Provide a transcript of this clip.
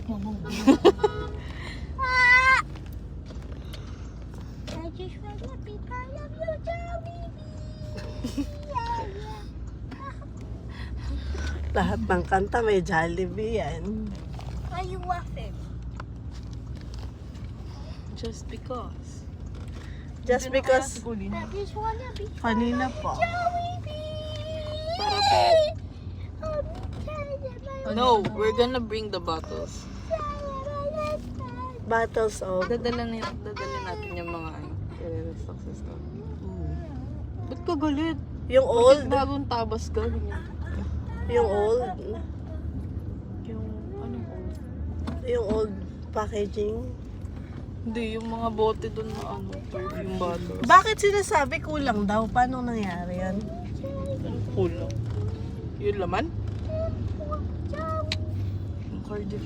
I just wanna be part of your Jollibee. Lahat ng kanta may Jollibee yan. Why you laughing? Just because. Just because I just wanna be kanina pa. Jollibee. Para po. Oh, No, we're gonna bring the bottles. Battles of... Dadalhin natin yung mga i-restock sa store. Ba't ka galit? Yung old. Bagong tabas ka. Yung old. Yung anong old? Yung old packaging. Hindi, yung mga bote doon na ano, perfume bottles. Bakit sinasabi kulang daw? Paano nangyari yan? Kulang. Yung laman? Yung cardigan.